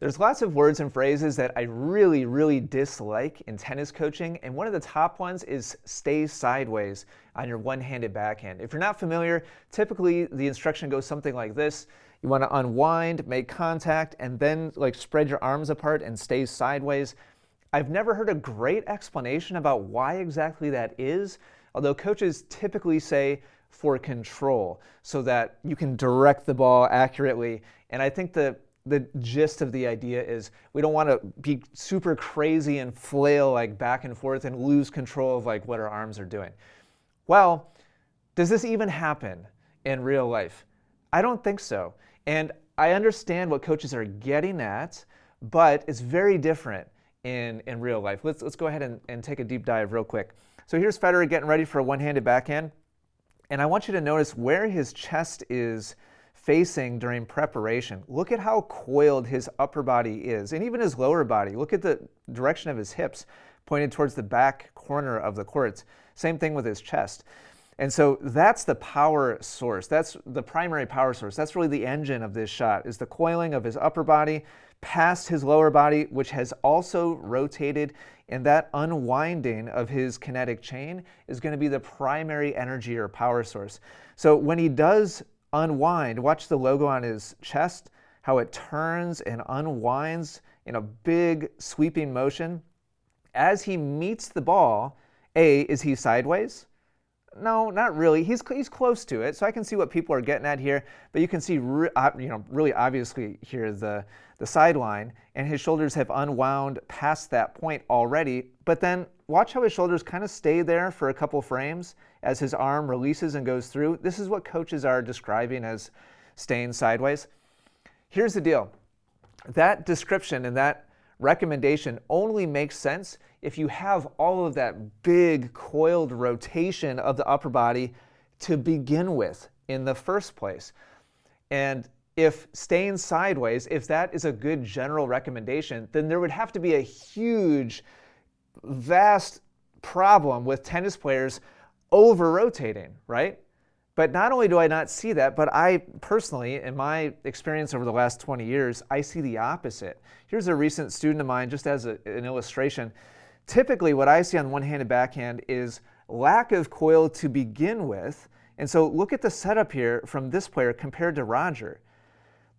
There's lots of words and phrases that I really dislike in tennis coaching, and one of the top ones is stay sideways on your one-handed backhand. If you're not familiar, typically the instruction goes something like this. You want to unwind, make contact, and then spread your arms apart and stay sideways. I've never heard a great explanation about why exactly that is, although coaches typically say for control, so that you can direct the ball accurately. And I think the gist of the idea is we don't want to be super crazy and flail back and forth and lose control of what our arms are doing. Well, does this even happen in real life? I don't think so. And I understand what coaches are getting at, but it's very different in real life. Let's go ahead and take a deep dive real quick. So here's Federer getting ready for a one-handed backhand. And I want you to notice where his chest is facing during preparation. Look at how coiled his upper body is, and even his lower body. Look at the direction of his hips pointed towards the back corner of the court. Same thing with his chest. And so that's the power source. That's the primary power source. That's really the engine of this shot, is the coiling of his upper body past his lower body, which has also rotated, and that unwinding of his kinetic chain is going to be the primary energy or power source. So when he does unwind, watch the logo on his chest, how it turns and unwinds in a big sweeping motion. As he meets the ball, is he sideways? No, not really. He's close to it, so I can see what people are getting at here, but you can see really obviously here the sideline, and his shoulders have unwound past that point already. But then watch how his shoulders kind of stay there for a couple frames as his arm releases and goes through. This is what coaches are describing as staying sideways. Here's the deal. That description and that recommendation only makes sense if you have all of that big coiled rotation of the upper body to begin with in the first place. And if staying sideways, if that is a good general recommendation, then there would have to be a huge, vast problem with tennis players over-rotating, right? But not only do I not see that, but I personally, in my experience over the last 20 years, I see the opposite. Here's a recent student of mine, just as an illustration. Typically, what I see on one-handed backhand is lack of coil to begin with. And so look at the setup here from this player compared to Roger.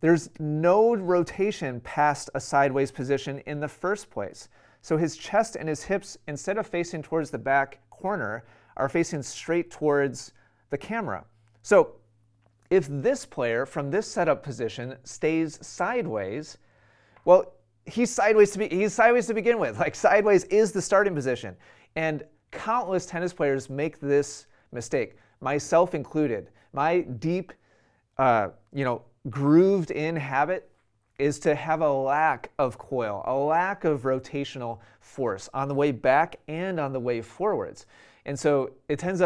There's no rotation past a sideways position in the first place. So his chest and his hips, instead of facing towards the back corner, are facing straight towards the camera. So if this player from this setup position stays sideways, well, he's sideways to begin with. Sideways is the starting position. And countless tennis players make this mistake, myself included. My deep, grooved in habit is to have a lack of coil, a lack of rotational force on the way back and on the way forwards. And so it ends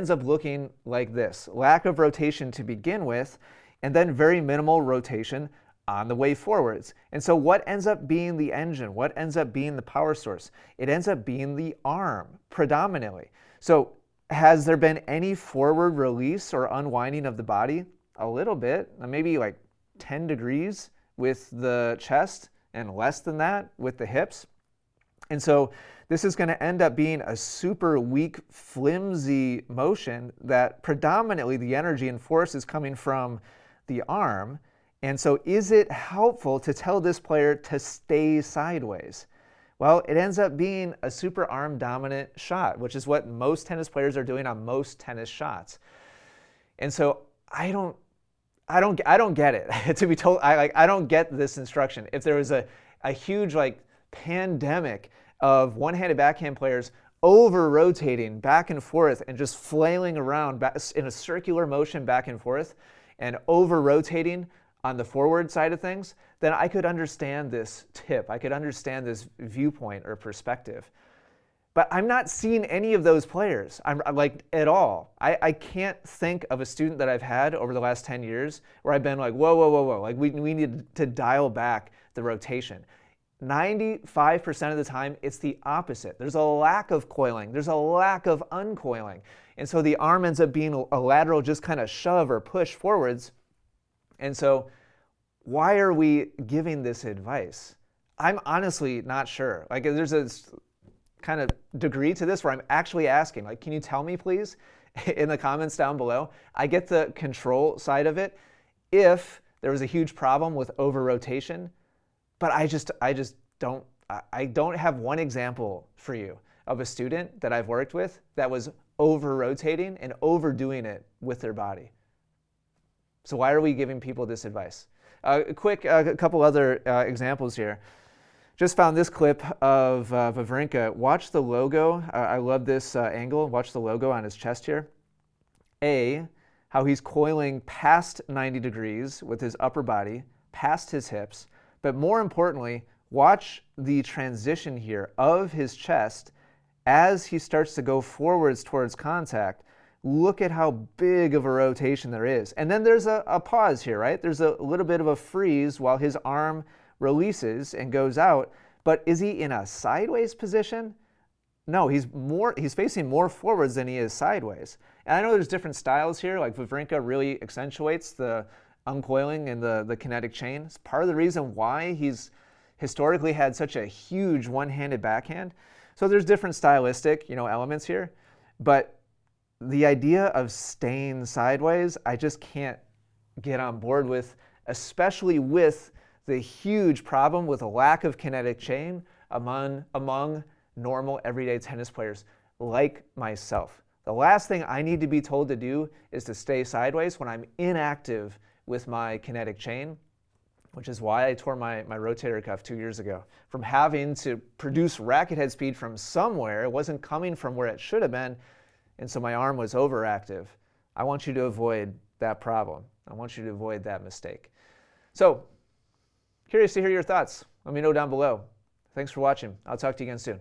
up looking like this: lack of rotation to begin with, and then very minimal rotation on the way forwards. And so what ends up being the engine? What ends up being the power source? It ends up being the arm predominantly. So has there been any forward release or unwinding of the body? A little bit, maybe 10 degrees with the chest and less than that with the hips. And so this is going to end up being a super weak, flimsy motion that predominantly the energy and force is coming from the arm. And so is it helpful to tell this player to stay sideways? Well, it ends up being a super arm dominant shot, which is what most tennis players are doing on most tennis shots. And so I don't get it. To be told, I don't get this instruction. If there was a huge pandemic of one-handed backhand players over-rotating back and forth and just flailing around in a circular motion back and forth and over-rotating on the forward side of things, then I could understand this tip. I could understand this viewpoint or perspective. But I'm not seeing any of those players at all. I can't think of a student that I've had over the last 10 years where I've been whoa. We need to dial back the rotation. 95% of the time, it's the opposite. There's a lack of coiling. There's a lack of uncoiling. And so the arm ends up being a lateral just kind of shove or push forwards. And so why are we giving this advice? I'm honestly not sure. Like, there's a kind of degree to this where I'm actually asking, like, can you tell me please in the comments down below? I get the control side of it if there was a huge problem with over rotation, but I just don't have one example for you of a student that I've worked with that was over rotating and overdoing it with their body. So why are we giving people this advice? A couple other examples here. Just found this clip of Wawrinka. Watch the logo. I love this angle. Watch the logo on his chest here. How he's coiling past 90 degrees with his upper body, past his hips. But more importantly, watch the transition here of his chest as he starts to go forwards towards contact. Look at how big of a rotation there is. And then there's a pause here, right? There's a little bit of a freeze while his arm releases and goes out. But is he in a sideways position? No, he's facing more forwards than he is sideways. And I know there's different styles here, like Wawrinka really accentuates the uncoiling and the kinetic chain. It's part of the reason why he's historically had such a huge one-handed backhand. So there's different stylistic, elements here. But the idea of staying sideways, I just can't get on board with, especially with the huge problem with a lack of kinetic chain among normal everyday tennis players like myself. The last thing I need to be told to do is to stay sideways when I'm inactive with my kinetic chain, which is why I tore my rotator cuff 2 years ago. From having to produce racket head speed from somewhere, it wasn't coming from where it should have been, and so my arm was overactive. I want you to avoid that problem. I want you to avoid that mistake. So, curious to hear your thoughts. Let me know down below. Thanks for watching. I'll talk to you again soon.